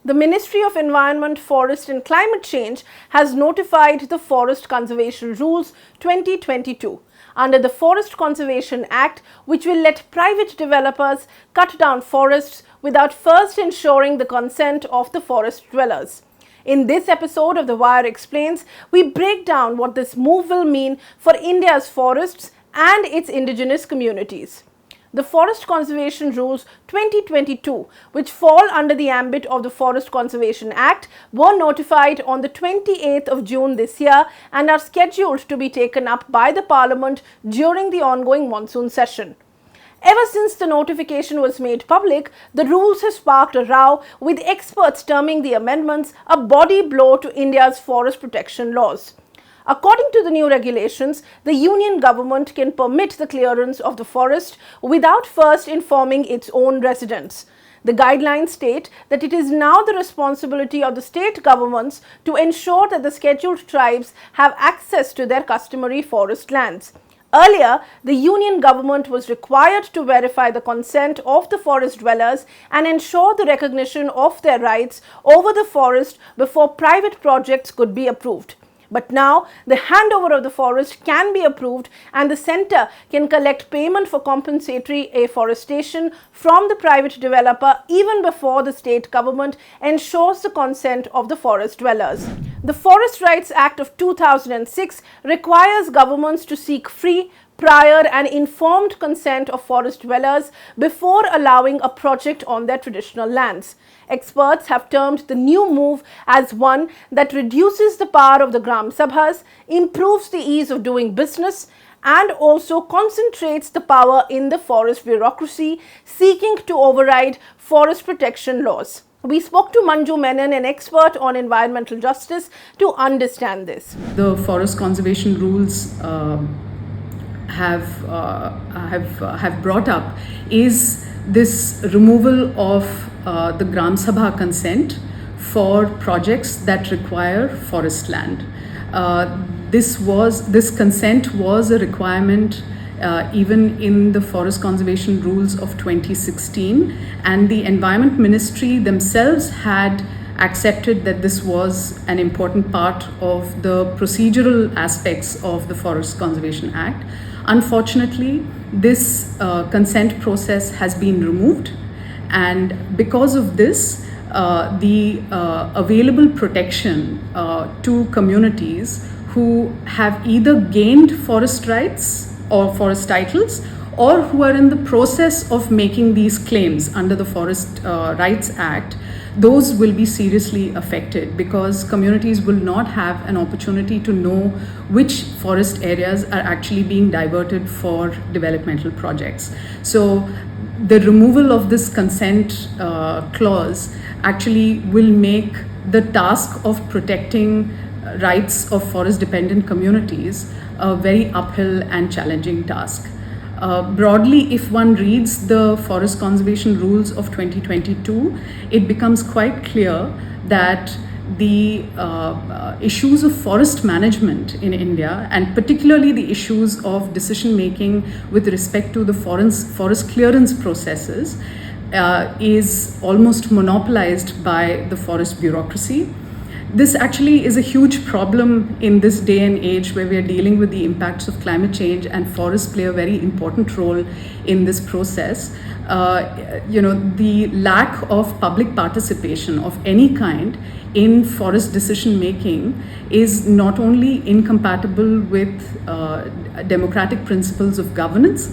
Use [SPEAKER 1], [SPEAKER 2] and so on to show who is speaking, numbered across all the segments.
[SPEAKER 1] The Ministry of Environment, Forest and Climate Change has notified the Forest Conservation Rules 2022 under the Forest Conservation Act, which will let private developers cut down forests without first ensuring the consent of the forest dwellers. In this episode of The Wire Explains, we break down what this move will mean for India's forests and its indigenous communities. The Forest Conservation Rules 2022, which fall under the ambit of the Forest Conservation Act, were notified on the 28th of June this year and are scheduled to be taken up by the Parliament during the ongoing monsoon session. Ever since the notification was made public, the rules have sparked a row, with experts terming the amendments a body blow to India's forest protection laws. According to the new regulations, the union government can permit the clearance of the forest without first informing its own residents. The guidelines state that it is now the responsibility of the state governments to ensure that the scheduled tribes have access to their customary forest lands. Earlier, the union government was required to verify the consent of the forest dwellers and ensure the recognition of their rights over the forest before private projects could be approved. But now, the handover of the forest can be approved and the centre can collect payment for compensatory afforestation from the private developer even before the state government ensures the consent of the forest dwellers. The Forest Rights Act of 2006 requires governments to seek free, prior and informed consent of forest dwellers before allowing a project on their traditional lands. Experts have termed the new move as one that reduces the power of the Gram Sabhas, improves the ease of doing business, and also concentrates the power in the forest bureaucracy seeking to override forest protection laws. We spoke to Manju Menon, an expert on environmental justice, to understand this.
[SPEAKER 2] The forest conservation rules have brought up is this removal of the Gram Sabha consent for projects that require forest land. This consent was a requirement even in the forest conservation rules of 2016, and the Environment Ministry themselves had accepted that this was an important part of the procedural aspects of the Forest Conservation Act. Unfortunately, this consent process has been removed, and because of this, the available protection to communities who have either gained forest rights or forest titles, or who are in the process of making these claims under the Forest Rights Act, those will be seriously affected, because communities will not have an opportunity to know which forest areas are actually being diverted for developmental projects. So the removal of this consent clause actually will make the task of protecting rights of forest dependent communities a very uphill and challenging task. Broadly, if one reads the Forest Conservation Rules of 2022, it becomes quite clear that the issues of forest management in India, and particularly the issues of decision making with respect to the forest clearance processes, is almost monopolized by the forest bureaucracy. This actually is a huge problem in this day and age where we are dealing with the impacts of climate change, and forests play a very important role in this process. The lack of public participation of any kind in forest decision making is not only incompatible with democratic principles of governance,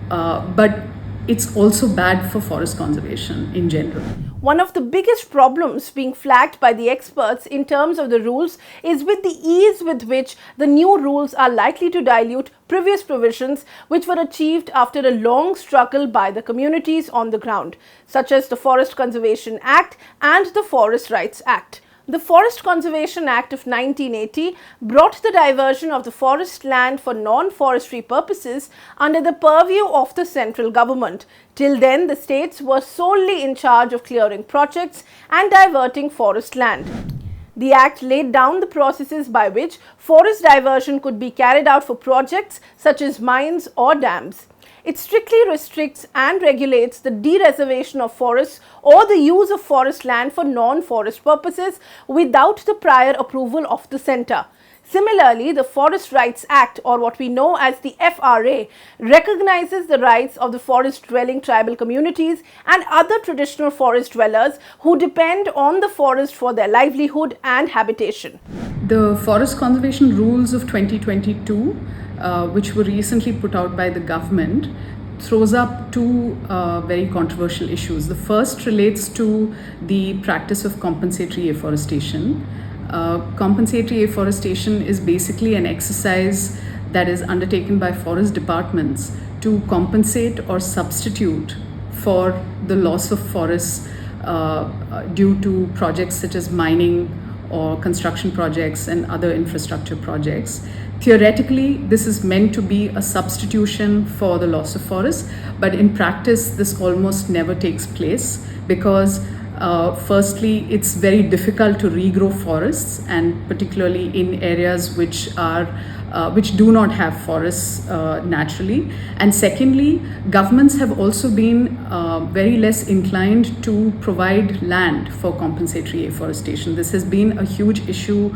[SPEAKER 2] but it's also bad for forest conservation in general.
[SPEAKER 1] One of the biggest problems being flagged by the experts in terms of the rules is with the ease with which the new rules are likely to dilute previous provisions which were achieved after a long struggle by the communities on the ground, such as the Forest Conservation Act and the Forest Rights Act. The Forest Conservation Act of 1980 brought the diversion of the forest land for non-forestry purposes under the purview of the central government. Till then, the states were solely in charge of clearing projects and diverting forest land. The Act laid down the processes by which forest diversion could be carried out for projects such as mines or dams. It strictly restricts and regulates the dereservation of forests or the use of forest land for non-forest purposes without the prior approval of the centre. Similarly, the Forest Rights Act, or what we know as the FRA, recognizes the rights of the forest-dwelling tribal communities and other traditional forest dwellers who depend on the forest for their livelihood and habitation.
[SPEAKER 2] The Forest Conservation Rules of 2022, which were recently put out by the government, throws up two very controversial issues. The first relates to the practice of compensatory afforestation. Compensatory afforestation is basically an exercise that is undertaken by forest departments to compensate or substitute for the loss of forests due to projects such as mining or construction projects and other infrastructure projects. Theoretically, this is meant to be a substitution for the loss of forests, but in practice, this almost never takes place because firstly, it's very difficult to regrow forests, and particularly in areas which do not have forests naturally. And secondly, governments have also been very less inclined to provide land for compensatory afforestation. This has been a huge issue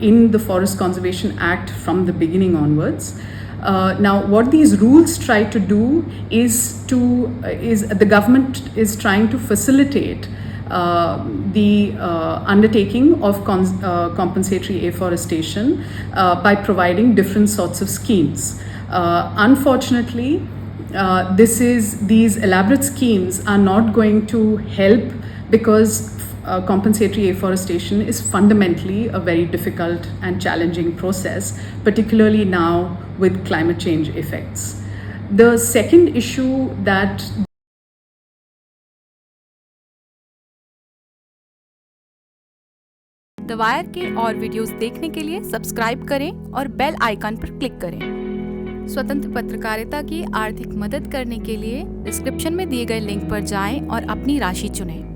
[SPEAKER 2] in the Forest Conservation Act from the beginning onwards. Now, what these rules try to do is the government is trying to facilitate the undertaking of compensatory afforestation by providing different sorts of schemes. Unfortunately, these elaborate schemes are not going to help because compensatory afforestation is fundamentally a very difficult and challenging process, particularly now with climate change effects. The second issue that
[SPEAKER 3] the wire के और videos देखने के लिए subscribe करें और bell icon पर click करें। स्वतंत्र पत्रकारिता की आर्थिक मदद करने के लिए डिस्क्रिप्शन में दिए गए लिंक पर जाएं और अपनी राशि चुनें।